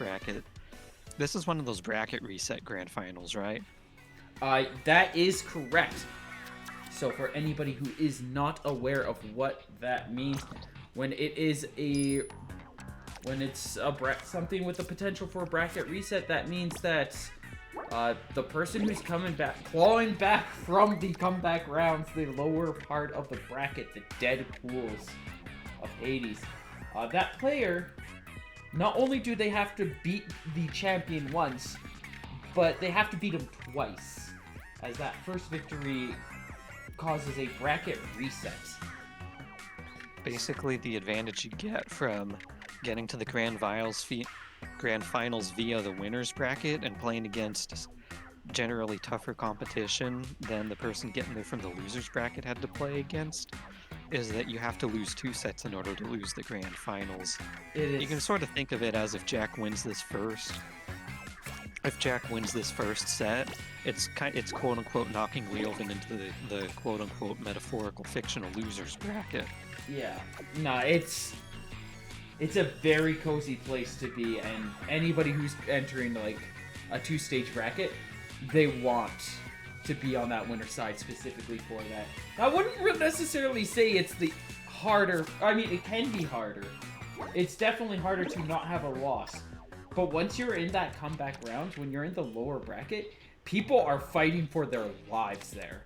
bracket. This is one of those bracket reset grand finals, right? That is correct. So for anybody who is not aware of what that means, when it's something with the potential for a bracket reset, that means that the person who's clawing back from the comeback rounds, the lower part of the bracket, the dead pools of Hades, that player, not only do they have to beat the champion once, but they have to beat him twice, as that first victory causes a bracket reset. Basically, the advantage you get from getting to the grand finals via the winners bracket and playing against generally tougher competition than the person getting there from the losers bracket had to play against is that you have to lose 2 sets in order to lose the grand finals. You can sort of think of it as if Jack wins this first. If Jack wins this first set, it's quote-unquote knocking Ljovynn into the quote-unquote metaphorical fictional losers bracket. Yeah. Nah, it's a very cozy place to be, and anybody who's entering like a 2-stage bracket, they want to be on that winner side specifically for that. I wouldn't necessarily say it's the harder. I mean, it can be harder. It's definitely harder to not have a loss. But once you're in that comeback round, when you're in the lower bracket, people are fighting for their lives there.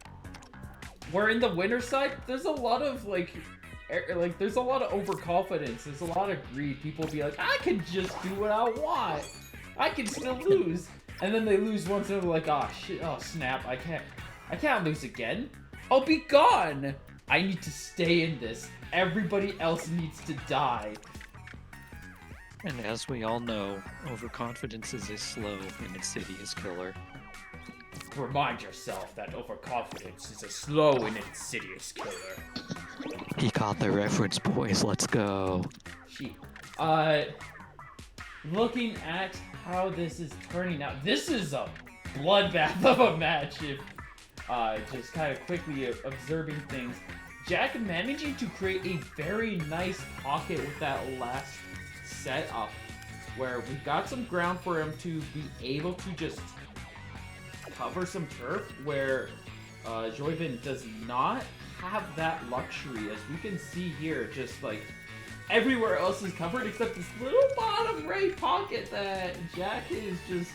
Where in the winner side, there's a lot of there's a lot of overconfidence. There's a lot of greed. People be like, I can just do what I want. I can still lose. And then they lose once and they're like, oh shit, oh snap, I can't lose again. I'll be gone. I need to stay in this. Everybody else needs to die. And as we all know, overconfidence is a slow and insidious killer. Remind yourself that overconfidence is a slow and insidious killer. He caught the reference, boys. Let's go. Looking at how this is turning out, this is a bloodbath of a match. If just kind of quickly observing things, Jack managing to create a very nice pocket with that last set up, where we got some ground for him to be able to just cover some turf, where Ljovynn does not have that luxury, as we can see here. Just like everywhere else is covered except this little bottom right pocket that Jack is just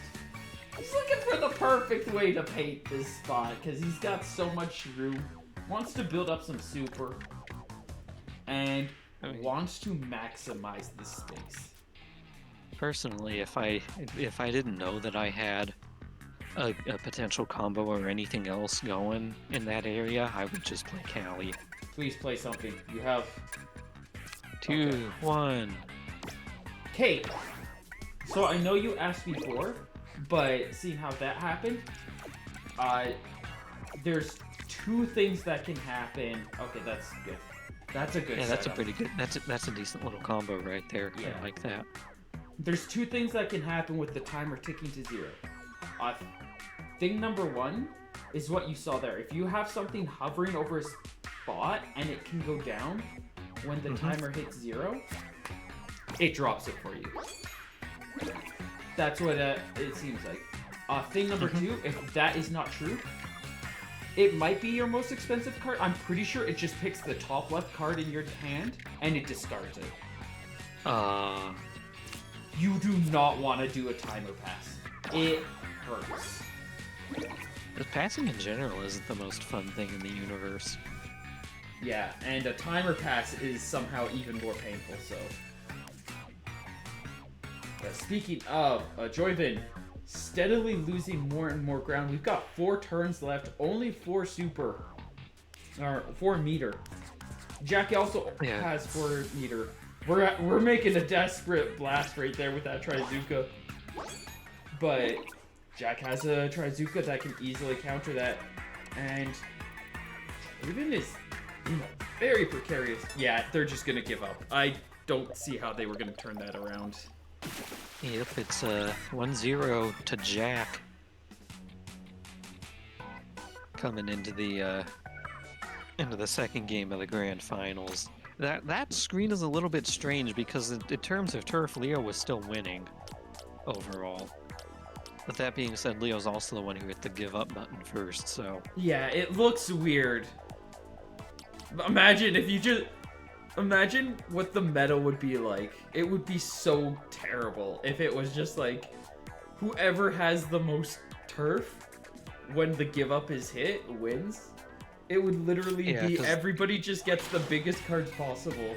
he's looking for the perfect way to paint this spot, because he's got so much room, wants to build up some super, and wants to maximize this space. Personally, if I didn't know that I had a potential combo or anything else going in that area, I would just play Callie. Please play something. You have 2, 1. Okay, so I know you asked before, but seeing how that happened, there's 2 things that can happen. Okay, that's good. That's a good setup. That's a pretty good. That's a decent little combo right there. Yeah. I like that. There's 2 things that can happen with the timer ticking to 0. Thing number 1 is what you saw there. If you have something hovering over a spot and it can go down when the timer hits 0, it drops it for you. That's what it seems like. Thing number 2, if that is not true, it might be your most expensive card. I'm pretty sure it just picks the top left card in your hand and it discards it. You do not want to do a timer pass. It hurts. The passing in general isn't the most fun thing in the universe. Yeah, and a timer pass is somehow even more painful, so. Speaking of, Ljovynn steadily losing more and more ground. We've got 4 turns left, only 4 super, or 4 meter. Jack also has 4 meter. We're making a desperate blast right there with that Trizuka. But Jack has a Trizuka that can easily counter that. And Ljovynn is very precarious. Yeah, they're just going to give up. I don't see how they were going to turn that around. Yep, it's 1-0 to Jack. Coming into the second game of the grand finals. That screen is a little bit strange because in terms of turf, Leo was still winning. overall. But that being said, Leo's also the one who hit the give up button first, so... Yeah, it looks weird. Imagine if you just... Imagine what the meta would be like. It would be so terrible if it was just like, whoever has the most turf when the give up is hit wins. It would literally be everybody just gets the biggest cards possible.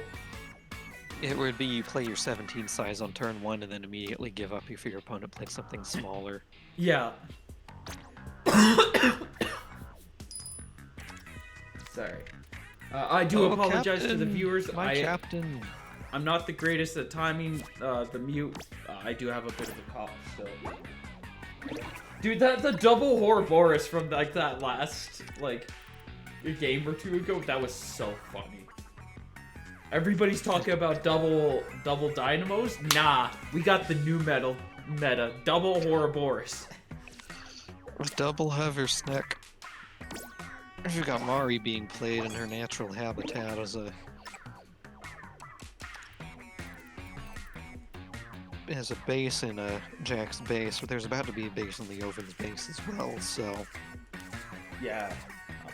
It would be you play your 17 size on turn 1 and then immediately give up if your opponent plays something smaller. Yeah. Sorry. I do apologize Captain, to the viewers. Captain. I'm not the greatest at timing the mute. I do have a bit of a cough still. Dude, the double Ouroboros from like that last a game or two ago, that was so funny. Everybody's talking about double dynamos. Nah, we got the new meta, double Ouroboros. Double hover snack. You got Mari being played in her natural habitat as a base in Jack's base, but there's about to be a base in Ljovynn's base as well, so... Yeah.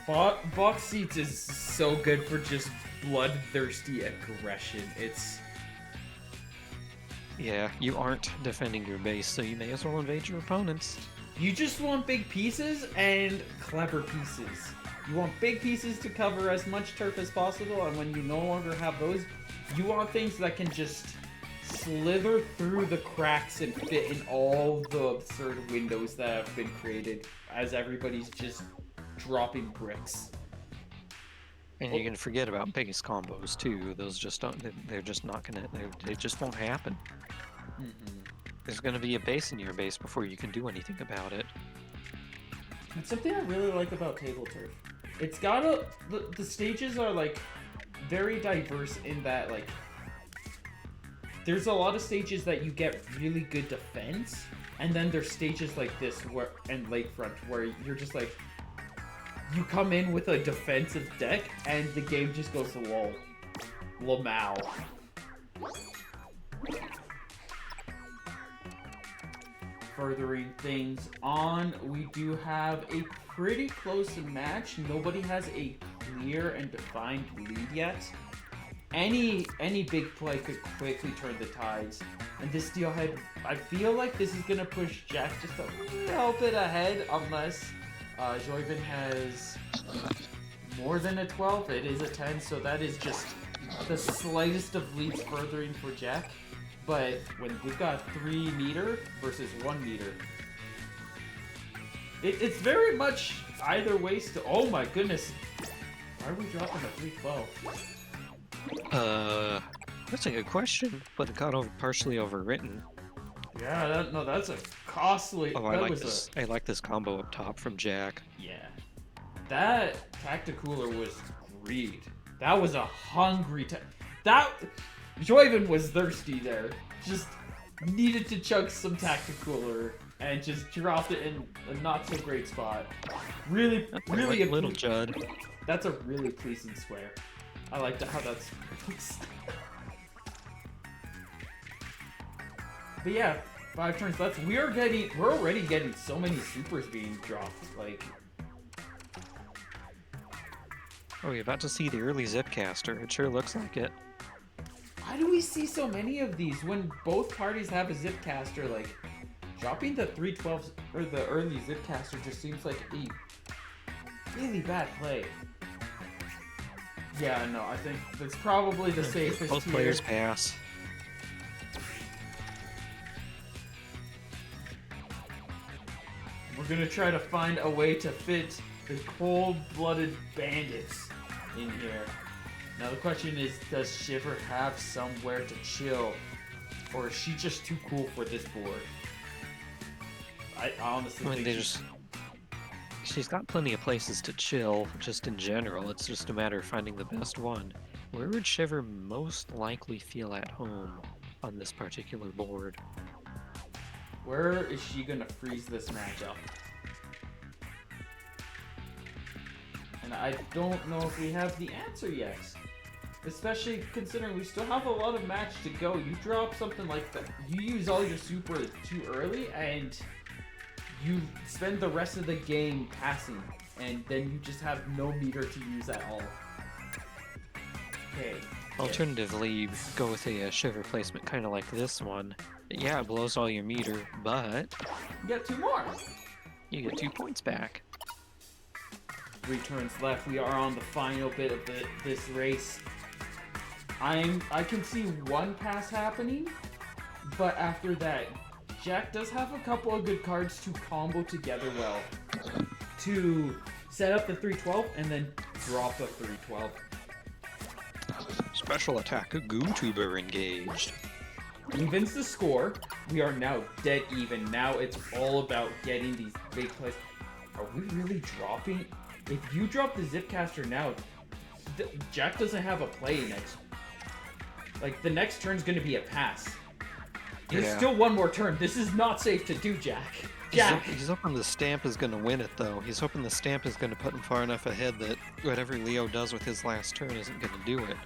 Box seats is so good for just bloodthirsty aggression. It's... Yeah, you aren't defending your base, so you may as well invade your opponents. You just want big pieces and clever pieces. You want big pieces to cover as much turf as possible, and when you no longer have those, you want things that can just slither through the cracks and fit in all the absurd windows that have been created as everybody's just dropping bricks. And you can forget about base combos too. Those just don't. They're just not gonna. They just won't happen. Mm-hmm. There's gonna be a base in your base before you can do anything about it. It's something I really like about Tableturf. It's got the stages are like very diverse in that like there's a lot of stages that you get really good defense, and then there's stages like this and Lakefront where you're just like you come in with a defensive deck and the game just goes to Lamau. Furthering things on, we do have a pretty close match. Nobody has a clear and defined lead yet. Any big play could quickly turn the tides. And this steelhead, I feel like this is gonna push Jack just a little bit ahead, unless Ljovynn has more than a 12. It is a 10, so that is just the slightest of leads furthering for Jack. But when we've got 3 meter versus 1 meter, it's very much either ways to. Oh my goodness, why are we dropping a 3-12? That's a good question, but it got partially overwritten. Yeah, that's a costly. Oh, I like this combo up top from Jack. Yeah, that Tacticooler was greed. That was a hungry. Ljovynn was thirsty there. Just needed to chug some Tacticooler and just dropped it in a not so great spot. Really like little Judd. That's a really pleasing swear. I like how that's. But yeah, 5 turns left. We're already getting so many supers being dropped. Like, oh, you're about to see the early Zipcaster. It sure looks like it. why do we see so many of these when both parties have a Zipcaster? Like, dropping the 312s or the early Zipcaster just seems like a really bad play. Yeah, no, I think that's probably the safest. Both players pass. We're gonna try to find a way to fit the cold-blooded bandits in here. Now the question is, does Shiver have somewhere to chill? Or is she just too cool for this board? I honestly think she's got plenty of places to chill, just in general. It's just a matter of finding the best one. Where would Shiver most likely feel at home on this particular board? Where is she gonna freeze this matchup? And I don't know if we have the answer yet. Especially considering we still have a lot of match to go. You drop something like that. You use all your super too early, and you spend the rest of the game passing, and then you just have no meter to use at all. Okay. Alternatively, you go with a shiver placement kind of like this one. Yeah, it blows all your meter, but You get 2 more. you get 2 points back. 3 turns left. We are on the final bit of this race. I can see one pass happening, but after that, Jack does have a couple of good cards to combo together well. To set up the 312 and then drop the 312. Special attack, a Goomtuber engaged. Evens the score. We are now dead even. Now it's all about getting these big plays. Are we really dropping? If you drop the Zipcaster now, Jack doesn't have a play next. Like, the next turn's going to be a pass. There's still one more turn. This is not safe to do, Jack. Jack! He's hoping the stamp is going to win it, though. He's hoping the stamp is going to put him far enough ahead that whatever Leo does with his last turn isn't going to do it.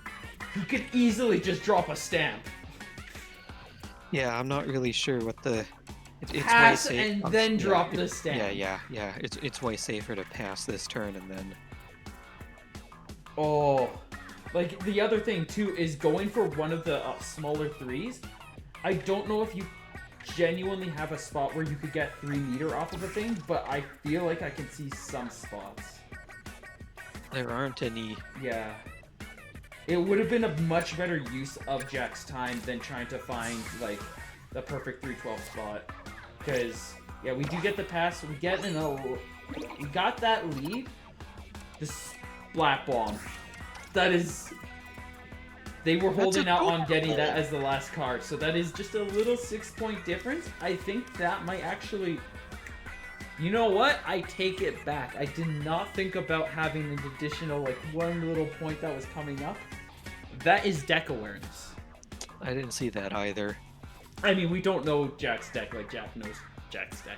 He could easily just drop a stamp. Yeah, I'm not really sure what the... It's Pass way and then drop the stamp. stamp. Yeah. It's way safer to pass this turn and then... Oh. Like, the other thing, too, is going for one of the smaller threes. I don't know if you genuinely have a spot where you could get 3 meter off of a thing, but I feel like I can see some spots. There aren't any... Yeah. It would have been a much better use of Jack's time than trying to find, like, the perfect 312 spot. Because, yeah, we do get the pass. We got that lead. The Splat Bomb. That is... They were holding out on getting that as the last card. So that is just a little 6-point difference. I think that might actually... You know what? I take it back. I did not think about having an additional, like, 1 little point that was coming up. That is deck awareness. I didn't see that either. I mean, we don't know Jack's deck like Jack knows Jack's deck.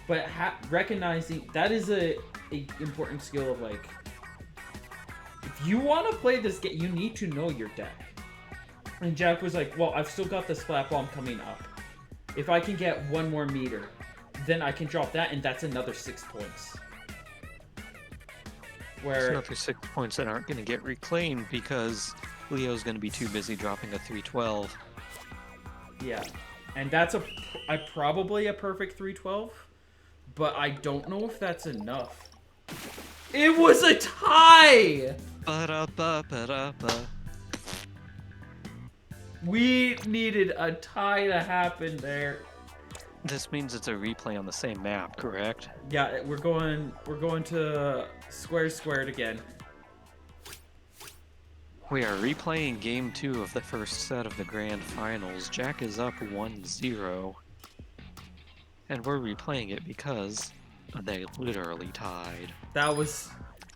But recognizing... That is a important skill of, like... If you want to play this game, you need to know your deck. And Jack was like, well, I've still got the Splat Bomb coming up. If I can get 1 more meter, then I can drop that, and that's another 6 points. Where... It's another 6 points that aren't going to get reclaimed because Leo's going to be too busy dropping a 312. Yeah. And that's probably a perfect 312, but I don't know if that's enough. It was a tie! Ba-da-ba-ba-da-ba. We needed a tie to happen there. This means it's a replay on the same map, correct? Yeah, we're going to squared again. We are replaying game 2 of the first set of the grand finals. Jack is up 1-0. And we're replaying it because they literally tied.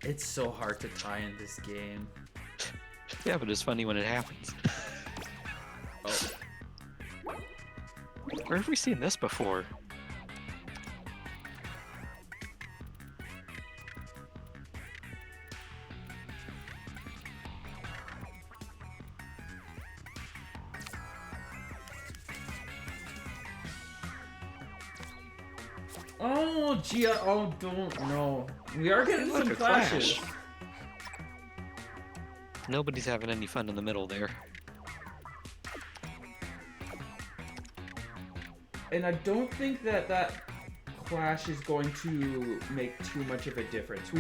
It's so hard to tie in this game. Yeah, but it's funny when it happens. Oh. Where have we seen this before? Oh, gee, don't know. We are getting Look, some a clashes. clash. Nobody's having any fun in the middle there. And I don't think that clash is going to make too much of a difference.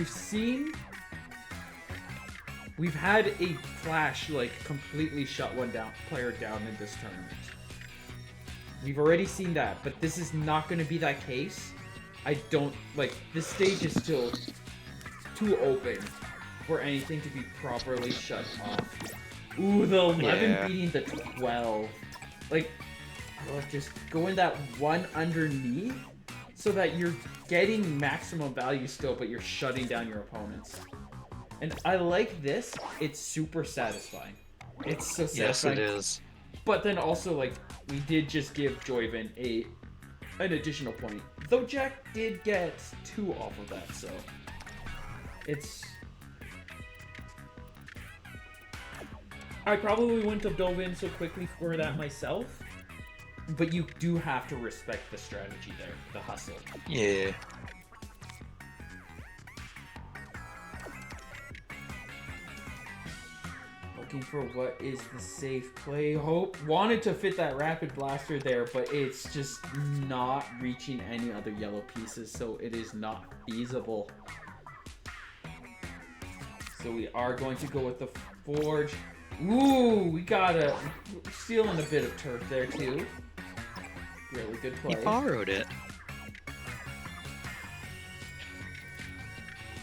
We've had a clash like completely shut one player down in this tournament. We've already seen that, but this is not going to be that case. I don't like this stage is still too open for anything to be properly shut off. Ooh, the 11 beating the 12. Like just going that one underneath so that you're getting maximum value still, but you're shutting down your opponents. And I like this. It's super satisfying. It's so satisfying. Yes, it is. But then also, like, we did just give Ljovynn an additional point. Though Jack did get 2 off of that, so... I probably wouldn't have dove in so quickly for that myself, but you do have to respect the strategy there, the hustle. Yeah. Looking for what is the safe play. Hope wanted to fit that rapid blaster there, but it's just not reaching any other yellow pieces, so it is not feasible. So we are going to go with the forge. Ooh, we got stealing a bit of turf there too. Really good play. He borrowed it.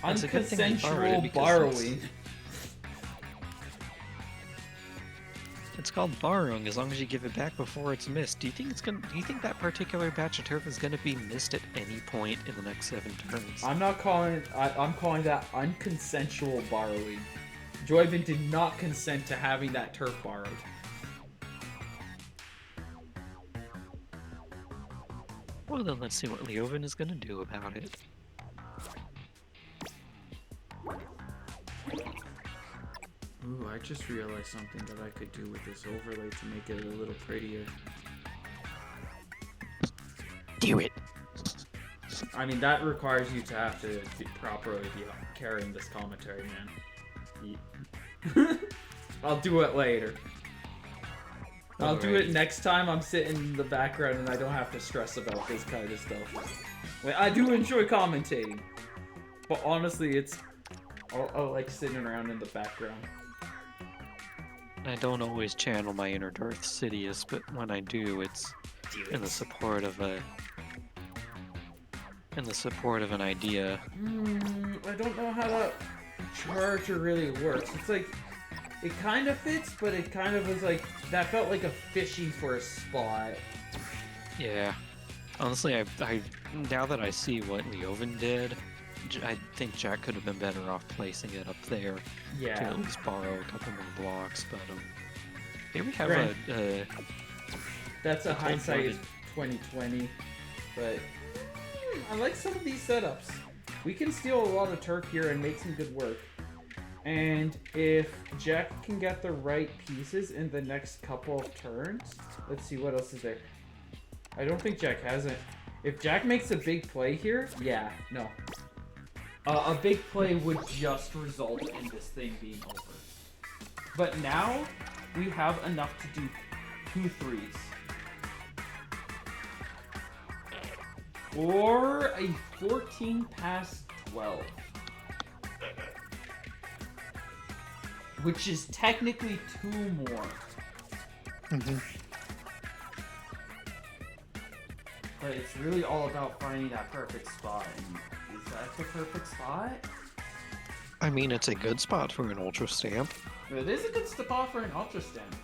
It's a good thing he borrowed it Unconsensual because borrowing. It's called borrowing as long as you give it back before it's missed. Do you think that particular batch of turf is gonna be missed at any point in the next 7 turns? I'm not calling it. I'm calling that unconsensual borrowing. Ljovynn did not consent to having that turf borrowed. Well, then let's see what Ljovynn is gonna do about it. Ooh, I just realized something that I could do with this overlay to make it a little prettier. Do it. I mean, that requires you to have to properly be carrying this commentary, man. I'll do it later. I'll do it next time I'm sitting in the background and I don't have to stress about this kind of stuff. Like, I do enjoy commentating, but honestly, I like sitting around in the background. I don't always channel my inner Darth Sidious, but when I do, it's in the support of an idea. I don't know how that charger really works. It's like, it kind of fits, but it kind of was like, that felt like a fishing for a spot. Yeah. Honestly, I now that I see what Ljovynn did, I think Jack could have been better off placing it up there to at least borrow a couple more blocks. But here we have that's a hindsight 2020, but I like some of these setups. We can steal a lot of turf here and make some good work. And if Jack can get the right pieces in the next couple of turns, let's see what else is there. I don't think Jack has it. If Jack makes a big play here, no. A big play would just result in this thing being over. But now, we have enough to do 2 threes. Or a 14 past 12. Which is technically 2 more. But it's really all about finding that perfect spot. And is that the perfect spot? I mean, it's a good spot for an Ultra Stamp. It is a good spot for an Ultra Stamp.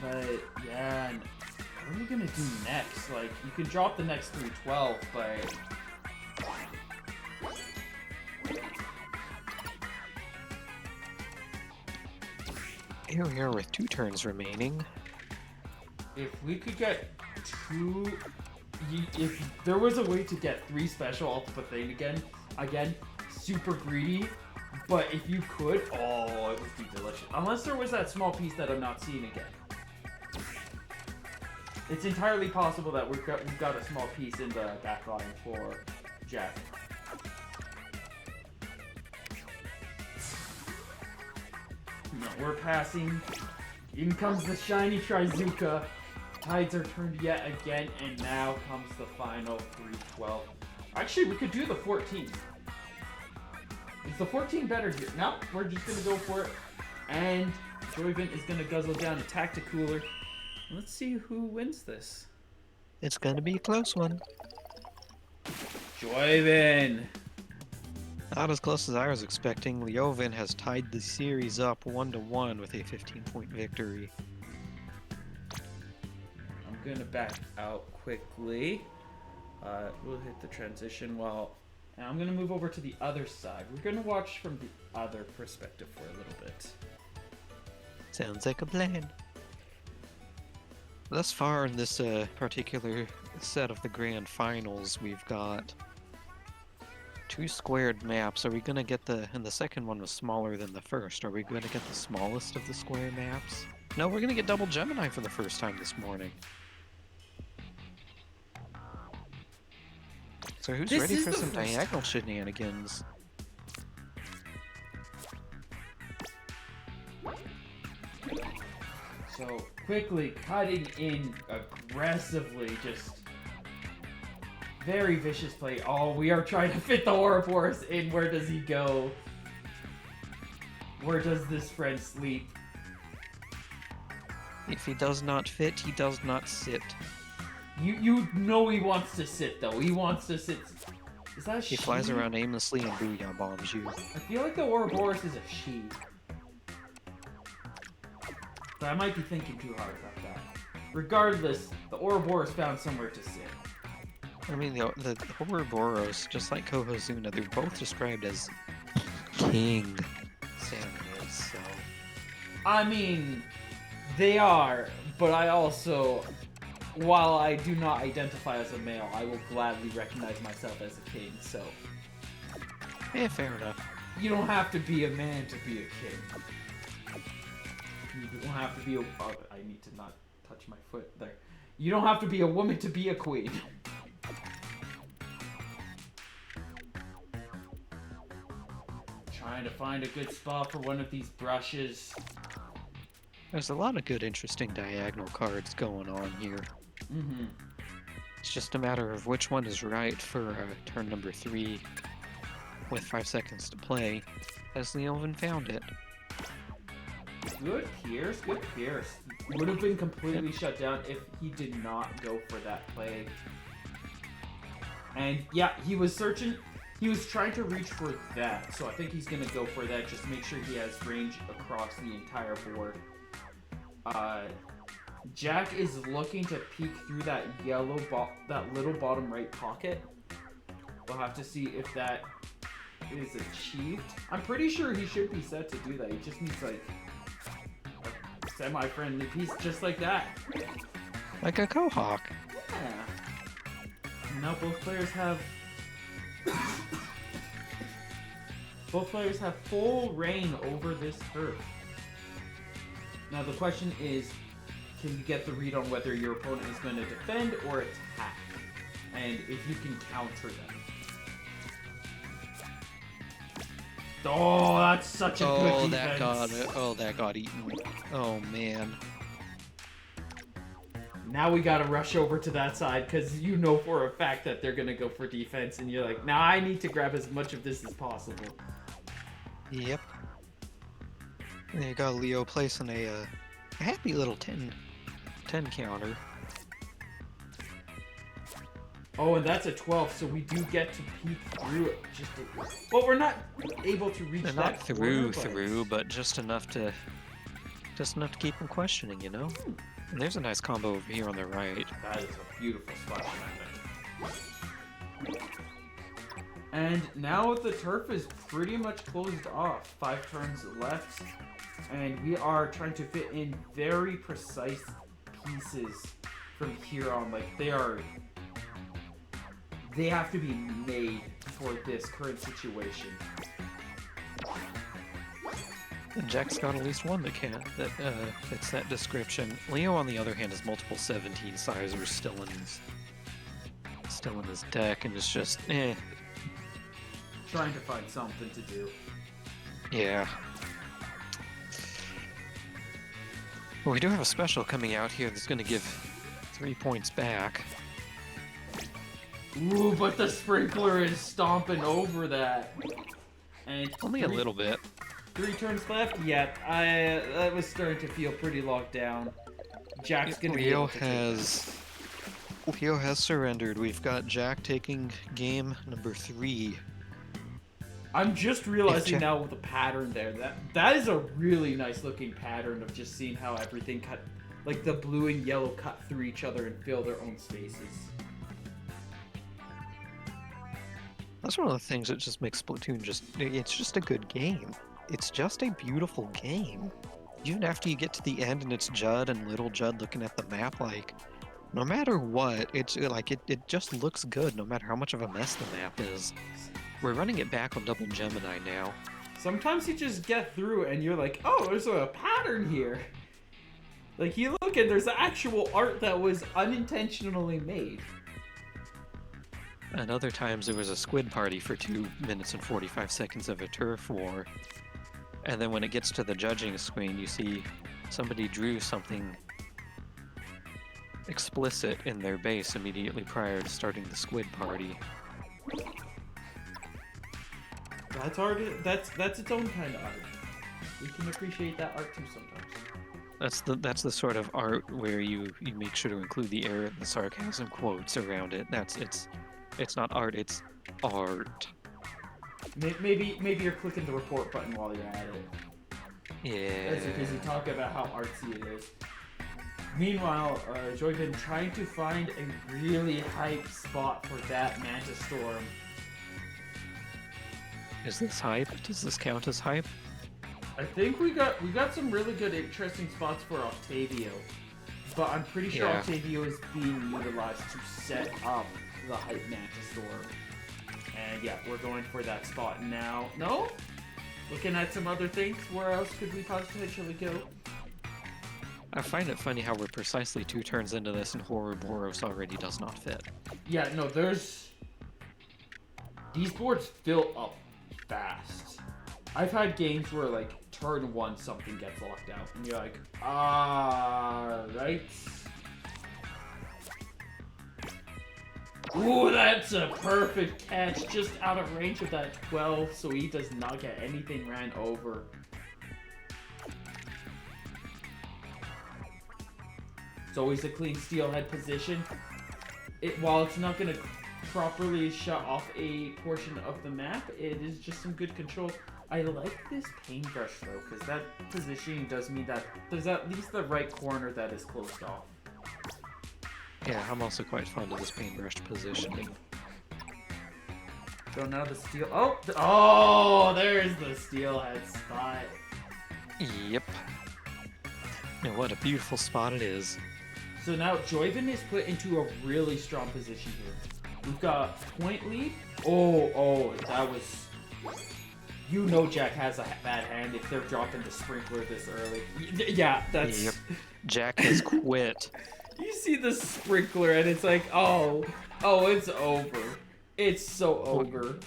But, yeah, what are we gonna do next? Like, you can drop the next 312, but... Here we are with 2 turns remaining. If we could get 2... If there was a way to get 3 special Ultimate Thing again, super greedy, but if you could, oh, it would be delicious. Unless there was that small piece that I'm not seeing again. It's entirely possible that we've got a small piece in the back line for Jack. No, we're passing. In comes the shiny Trizuka. Tides are turned yet again, and now comes the final 312. Actually, we could do the 14. Is the 14 better here? No, we're just gonna go for it. And Ljovynn is gonna guzzle down a Tacticooler. Let's see who wins this. It's gonna be a close one. Ljovynn! Not as close as I was expecting. Ljovynn has tied the series up 1-1 with a 15-point victory. I'm gonna back out quickly. We'll hit the transition while... And I'm gonna move over to the other side. We're gonna watch from the other perspective for a little bit. Sounds like a plan. Thus far in this particular set of the grand finals, we've got 2 squared maps. Are we gonna get and the second one was smaller than the first. Are we gonna get the smallest of the square maps? No, we're gonna get double Gemini for the first time this morning. So who's ready for some diagonal shenanigans? So quickly cutting in aggressively, just very vicious play. Oh, we are trying to fit the Ouroboros in. Where does he go? Where does this friend sleep? If he does not fit, he does not sit. You know he wants to sit though. He wants to sit. Is that a she? He flies around aimlessly and booyah bombs you. I feel like the Ouroboros is a she. But I might be thinking too hard about that. Regardless, the Ouroboros found somewhere to sit. I mean, the Ouroboros, just like Kohozuna, they're both described as king salmon, so... I mean, they are, but I also, while I do not identify as a male, I will gladly recognize myself as a king, so... Yeah, fair enough. You don't have to be a man to be a king. You don't have to be a... Oh, I need to not touch my foot there. You don't have to be a woman to be a queen. Trying to find a good spot for one of these brushes. There's a lot of good, interesting diagonal cards going on here. Mm-hmm. It's just a matter of which one is right for turn number 3 with 5 seconds to play, as Ljovynn found it. Good Pierce, good Pierce. Would have been completely shut down if he did not go for that play. And yeah, he was searching, he was trying to reach for that, so I think he's gonna go for that, just make sure he has range across the entire board. Jack is looking to peek through that that little bottom right pocket. We'll have to see if that is achieved. I'm pretty sure he should be set to do that. He just needs like a semi-friendly piece just like that. Like a Quahog. Yeah. Now both players have full reign over this turf. Now the question is, can you get the read on whether your opponent is going to defend or attack? And if you can counter them. Oh, that's such a good defense. That got eaten. Oh man. Now we gotta rush over to that side because you know for a fact that they're gonna go for defense, and you're like, now I need to grab as much of this as possible. Yep. And you got Leo placing a happy little 10 counter. Oh, and that's a 12, so we do get to peek through it. Well, we're not able to reach that not corner, through, but just enough to keep them questioning, you know. And there's a nice combo over here on the right. That is a beautiful spot. And now the turf is pretty much closed off. 5 turns left, and we are trying to fit in very precise pieces from here on. Like they have to be made for this current situation. And Jack's got at least one that fits that description. Leo, on the other hand, has multiple 17 sizers still in his deck, and it's just Trying to find something to do. Yeah. Well, we do have a special coming out here that's going to give 3 points back. Ooh, but the sprinkler is stomping over that. And only a little bit. 3 turns left? Yeah, that was starting to feel pretty locked down. Jack's gonna be able to Leo has surrendered. We've got Jack taking game number 3. I'm just realizing now with the pattern there. That is a really nice looking pattern of just seeing how everything cut, like the blue and yellow cut through each other and fill their own spaces. That's one of the things that just makes Splatoon it's just a good game. It's just a beautiful game. Even after you get to the end and it's Judd and little Judd looking at the map, like, no matter what, it's like it just looks good no matter how much of a mess the map is. We're running it back on Double Gemini now. Sometimes you just get through and you're like, oh, there's a pattern here. Like, you look and there's actual art that was unintentionally made. And other times there was a squid party for 2 minutes and 45 seconds of a turf war. And then when it gets to the judging screen, you see somebody drew something explicit in their base immediately prior to starting the squid party. That's art. That's its own kind of art. We can appreciate that art too sometimes. That's the sort of art where you make sure to include the error and the sarcasm quotes around it. It's not art, it's art. Maybe you're clicking the report button while you're at it. Yeah. That's because you talk about how artsy it is. Meanwhile, Ljovynn trying to find a really hype spot for that Manta Storm. Is this hype? Does this count as hype? I think we got some really good, interesting spots for Octavio, but I'm pretty sure Yeah. Octavio is being utilized to set up the hype Manta Storm. And yeah, we're going for that spot now. No? Looking at some other things. Where else could we potentially go? I find it funny how we're precisely 2 turns into this and Ouroboros already does not fit. Yeah, no, these boards fill up fast. I've had games where, like, turn 1 something gets locked out, and you're like, right. Ooh, that's a perfect catch, just out of range of that 12, so he does not get anything ran over. It's always a clean steelhead position. While it's not going to properly shut off a portion of the map, it is just some good control. I like this paintbrush though, because that positioning does mean that there's at least the right corner that is closed off. Yeah, I'm also quite fond of this paintbrushed positioning. So now the steel. Oh, there's the steelhead spot. Yep. And what a beautiful spot it is. So now Ljovynn is put into a really strong position here. We've got point lead. Oh, that was. You know Jack has a bad hand if they're dropping the sprinkler this early. Yeah, that's... Yep. Jack has quit. You see the sprinkler and it's like, oh, it's over. It's so over.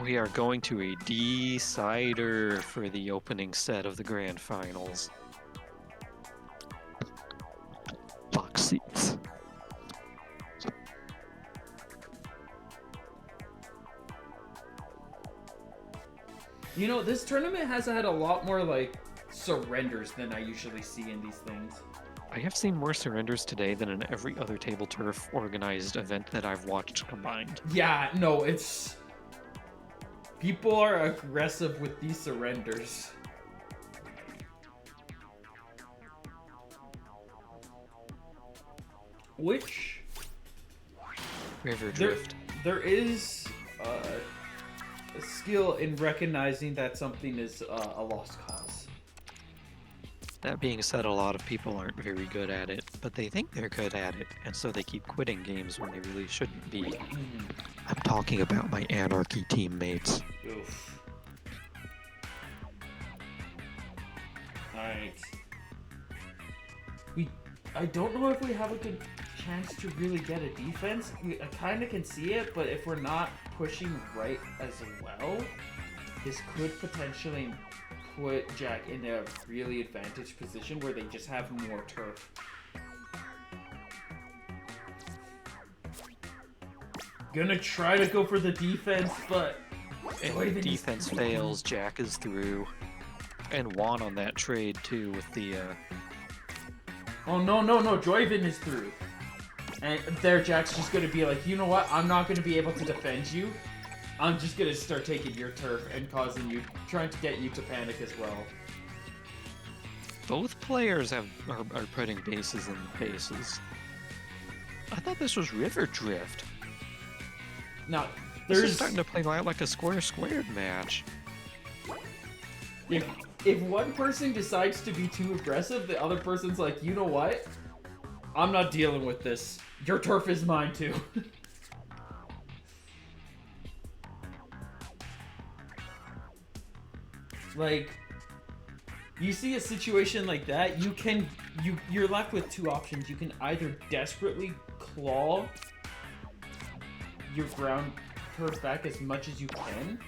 We are going to a decider for the opening set of the grand finals. Box seats. You know, this tournament has had a lot more, like, surrenders than I usually see in these things. I have seen more surrenders today than in every other table turf organized event that I've watched combined. Yeah, no, it's... People are aggressive with these surrenders. Which... River drift. There is a skill in recognizing that something is a lost cause. That being said, a lot of people aren't very good at it, but they think they're good at it, and so they keep quitting games when they really shouldn't be. I'm talking about my Anarchy teammates. Oof. Alright. I don't know if we have a good chance to really get a defense. I kind of can see it, but if we're not pushing right as well, this could potentially put Jack in a really advantaged position where they just have more turf. Gonna try to go for the defense, but... And if defense fails, Jack is through. And won on that trade, too, with the... Oh, no, Ljovynn is through. And there, Jack's just gonna be like, you know what? I'm not gonna be able to defend you. I'm just gonna start taking your turf and trying to get you to panic as well. Both players are putting bases in bases. I thought this was River Drift. Now, This is starting to play out like a square-squared match. If one person decides to be too aggressive, the other person's like, you know what? I'm not dealing with this. Your turf is mine too. Like, you see a situation like that, you're left with two options. You can either desperately claw your ground turf back as much as you can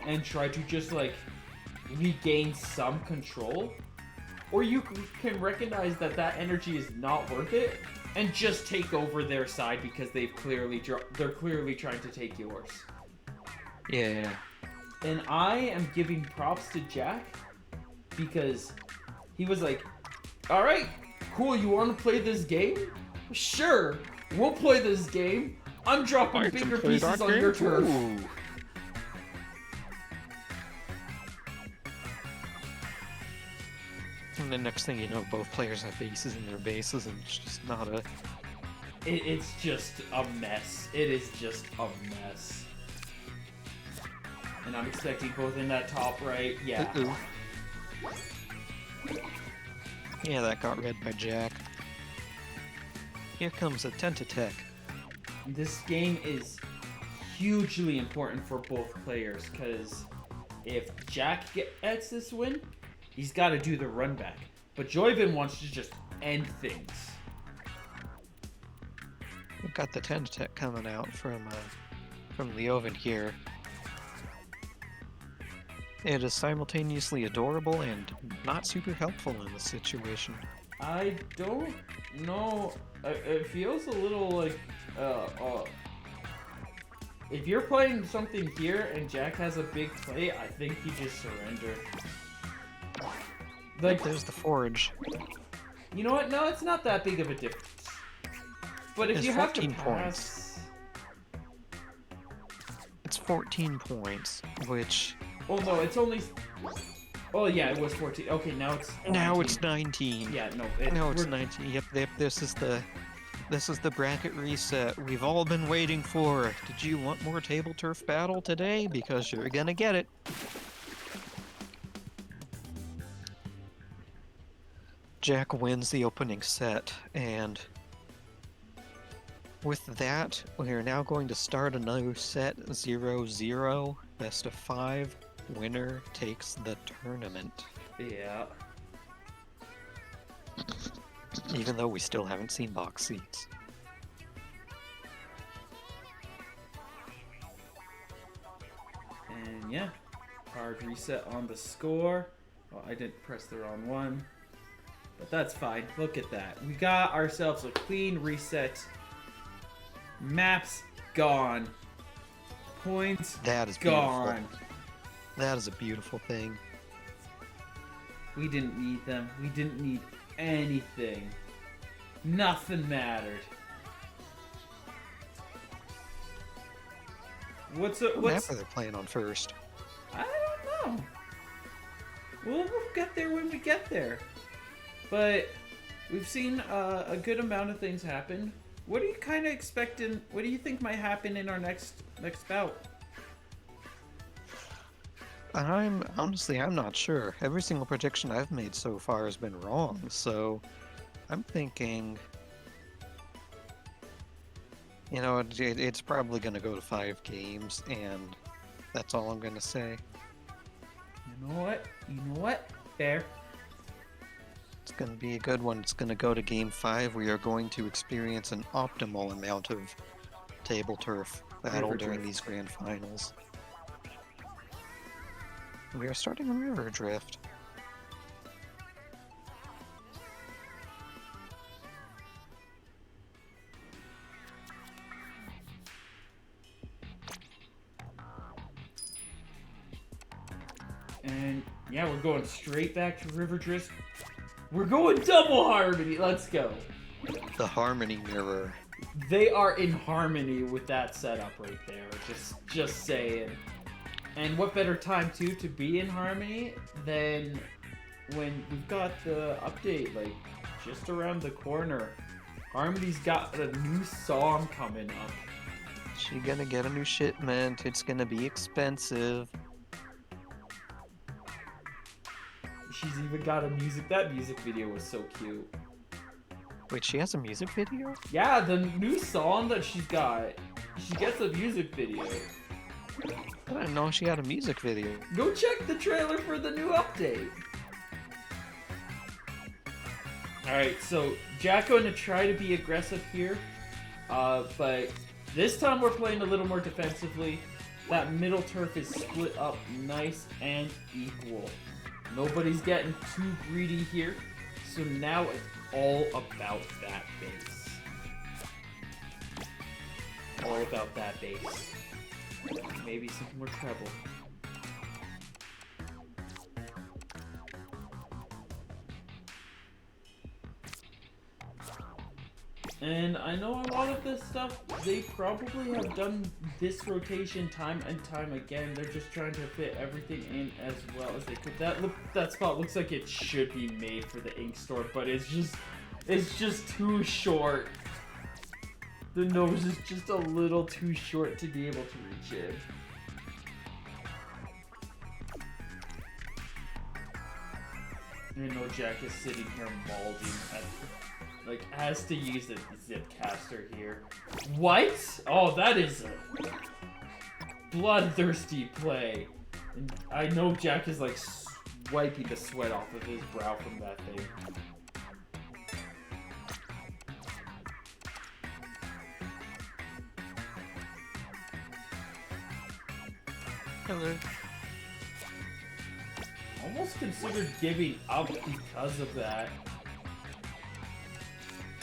and try to just like regain some control, or you can recognize that that energy is not worth it and just take over their side because they're clearly trying to take yours. Yeah. And I am giving props to Jack because he was like, all right, cool, you want to play this game? Sure, we'll play this game. I'm dropping bigger pieces on your turf. Ooh. And the next thing you know, both players have bases in their bases, and it's just not a... It's just a mess. It is just a mess. And I'm expecting both in that top right. Yeah. Uh-oh. Yeah, that got read by Jack. Here comes a Tentatek. This game is hugely important for both players, because if Jack gets this win, he's got to do the run back. But Ljovynn wants to just end things. We've got the Tentatek coming out from Ljovynn here. It is simultaneously adorable and not super helpful in this situation. I don't know. It feels a little like, if you're playing something here and Jack has a big play, I think you just surrender. Like, there's the forge. You know what? No, it's not that big of a difference. But if It's you have to 14 pass... It's 14 points, which... Oh no, it's only... Oh yeah, it was 14. Okay, now it's 19. Now it's 19. Yeah, no. Now it's 19. Yep, this is the bracket reset we've all been waiting for. Did you want more table turf battle today? Because you're gonna get it. Jack wins the opening set, and with that, we are now going to start another set 0-0, best of 5. Winner takes the tournament. Yeah. Even though we still haven't seen box seats. And yeah, hard reset on the score. Oh, I didn't press the wrong one. But that's fine. Look at that. We got ourselves a clean reset. Maps gone. Points That is gone. beautiful. That is a beautiful thing. We didn't need them. We didn't need anything. Nothing mattered. What map are they playing on first? I don't know. We'll get there when we get there. But we've seen a good amount of things happen. What are you kind of expecting? What do you think might happen in our next bout? I'm not sure. Every single prediction I've made so far has been wrong, so I'm thinking, you know, it's probably going to go to 5 games, and that's all I'm going to say. You know what? Fair. It's going to be a good one. It's going to go to Game 5. We are going to experience an optimal amount of table turf battle during these grand finals. We are starting on River Drift. And yeah, we're going straight back to River Drift. We're going double harmony. Let's go. The Harmony Mirror. They are in harmony with that setup right there. Just saying. And what better time too to be in harmony than when we've got the update like just around the corner. Harmony's got a new song coming up. She gonna get a new shipment. It's gonna be expensive. She's even got a music. That music video was so cute. Wait, she has a music video? Yeah, the new song that she's got. She gets a music video. I didn't know she had a music video. Go check the trailer for the new update. Alright, so Jack going to try to be aggressive here. But this time we're playing a little more defensively. That middle turf is split up nice and equal. Nobody's getting too greedy here. So now it's all about that base. All about that base. Maybe some more treble. And I know a lot of this stuff, they probably have done this rotation time and time again. They're just trying to fit everything in as well as they could. That spot looks like it should be made for the ink store, but it's just too short. The nose is just a little too short to be able to reach in. I know Jack is sitting here mauling at, has to use a zip caster here. What? Oh, that is a bloodthirsty play. And I know Jack is wiping the sweat off of his brow from that thing. Hello. Almost considered giving up because of that.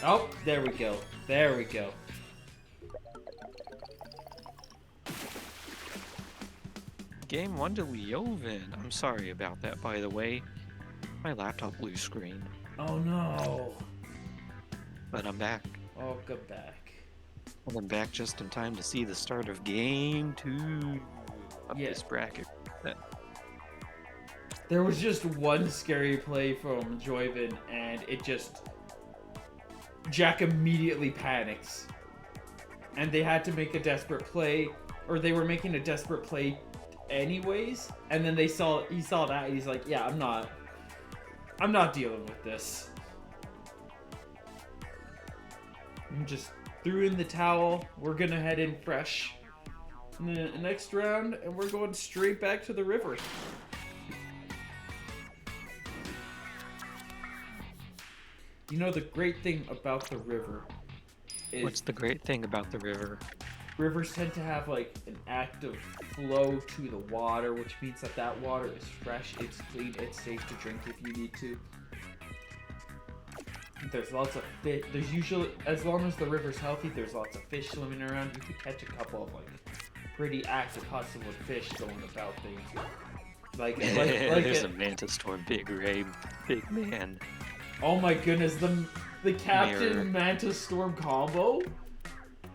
Oh, there we go. There we go. Game 1 to Ljovynn. I'm sorry about that, by the way. My laptop blue screen. Oh no. But I'm back. Oh, go back. And I'm back just in time to see the start of Game 2 of this bracket. There was just one scary play from Ljovynn, and it just... Jack immediately panics. And they had to make a desperate play, or they were making a desperate play anyways, and then he saw that, and he's like, yeah, I'm not dealing with this. And just threw in the towel. We're gonna head in fresh in the next round, and we're going straight back to the river. You know, the great thing about the river is... What's the great thing about the river? Rivers tend to have, an active flow to the water, which means that water is fresh, it's clean, it's safe to drink if you need to. There's lots of fish. There's usually, as long as the river's healthy, there's lots of fish swimming around. You could catch a couple of, pretty active hustlewood fish going about things. There's a mantis storm, big Ray, big man. Oh my goodness, the Captain Mantis Storm combo?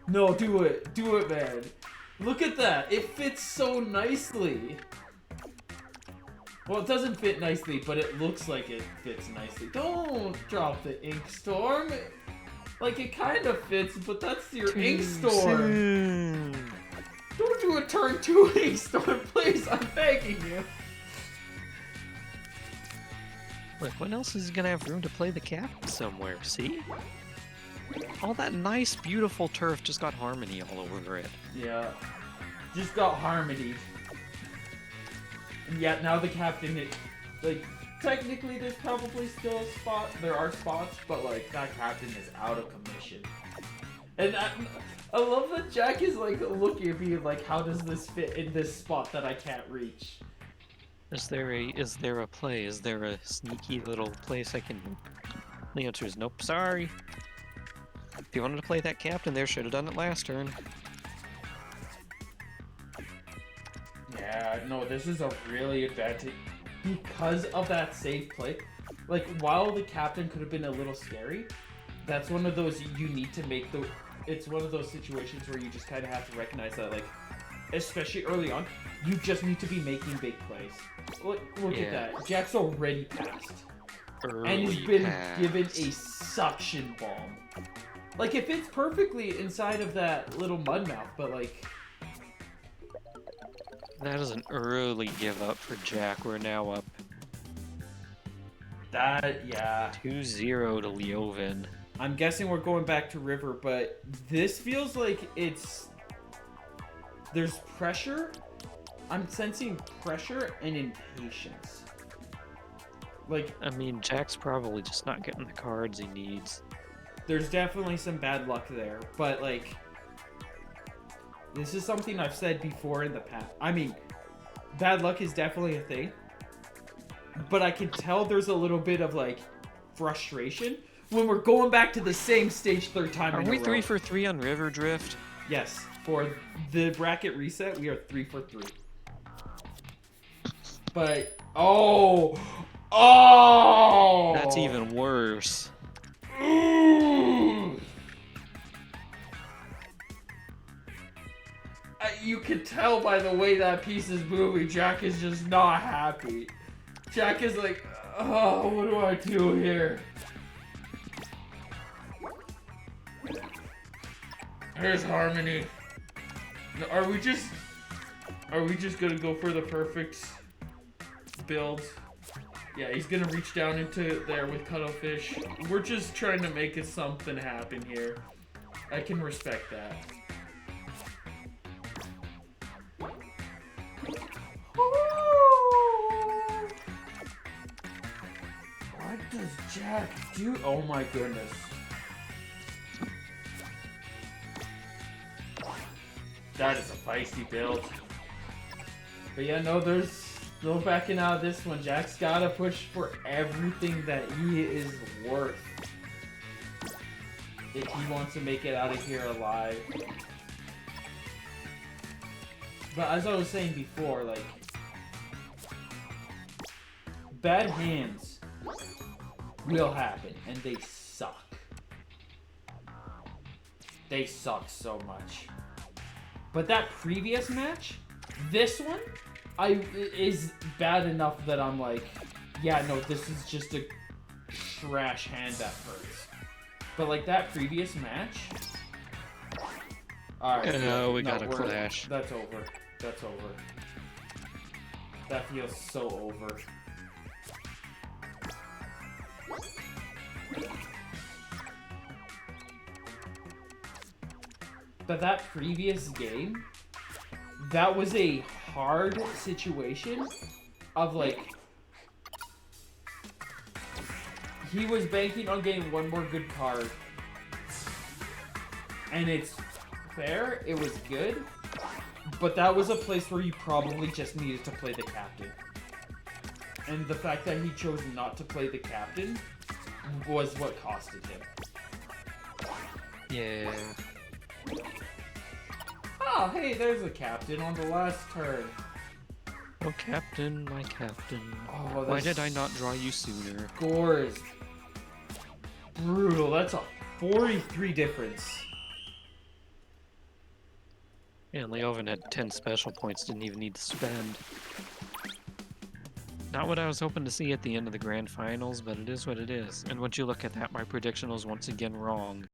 No, do it, man. Look at that, it fits so nicely. Well, it doesn't fit nicely, but it looks like it fits nicely. Don't drop the ink storm. It kind of fits, but that's your ink storm. Don't do a turn 2 ink storm, please, I'm begging you. Look, when else is he gonna have room to play the captain somewhere? See? All that nice, beautiful turf just got harmony all over it. Yeah, just got harmony. And yet now the captain, technically there's probably still a spot. There are spots, but that captain is out of commission. And I love that Jack is looking at me how does this fit in this spot that I can't reach? Is there a play? Is there a sneaky little place I can... The answer is nope, sorry. If you wanted to play that captain there, should have done it last turn. Yeah, no, this is a really advantage because of that safe play. While the captain could have been a little scary, that's one of those you need to make it's one of those situations where you just kind of have to recognize that, especially early on, you just need to be making big plays. Look at that. Jack's already passed. And he's been given a suction bomb. It fits perfectly inside of that little mud mouth, but That is an early give up for Jack. We're now up yeah. 2-0 to Ljovynn. I'm guessing we're going back to river, but this feels like there's pressure, I'm sensing pressure and impatience. Like, I mean, Jack's probably just not getting the cards he needs. there's definitely some bad luck there, but like, this is something I've said before in the past. I mean, bad luck is definitely a thing, but I can tell there's a little bit of like frustration when we're going back to the same stage third time Are in a we row. 3 for 3 on River Drift? Yes, for the bracket reset, we are 3 for 3. But oh, That's even worse. You can tell by the way that piece is moving, Jack is just not happy. Jack is like, oh, what do I do here? Here's Harmony. Are we just gonna go for the perfect build? Yeah, he's gonna reach down into there with cuttlefish. We're just trying to make something happen here. I can respect that. What does Jack do? Oh my goodness. That is a feisty build. But yeah, no, there's no backing out of this one. Jack's gotta push for everything that he is worth if he wants to make it out of here alive. But as I was saying before, like, bad hands will happen, and they suck. They suck so much. But that previous match, this one, is bad enough that I'm like, yeah, no, this is just a trash hand that hurts. But like that previous match, alright. Oh, we got a clash. That's over. That's over. That feels so over. But that previous game, that was a hard situation of like, he was banking on getting one more good card. And it's fair, it was good, but that was a place where you probably just needed to play the captain. And the fact that he chose not to play the captain was what costed him. Yeah. Oh, hey, there's a captain on the last turn. Oh, Captain, my Captain. Oh, Why did I not draw you sooner? Score is brutal. That's a 43 difference. Yeah, Ljovynn had 10 special points, didn't even need to spend. Not what I was hoping to see at the end of the grand finals, but it is what it is. And once you look at that, my prediction was once again wrong.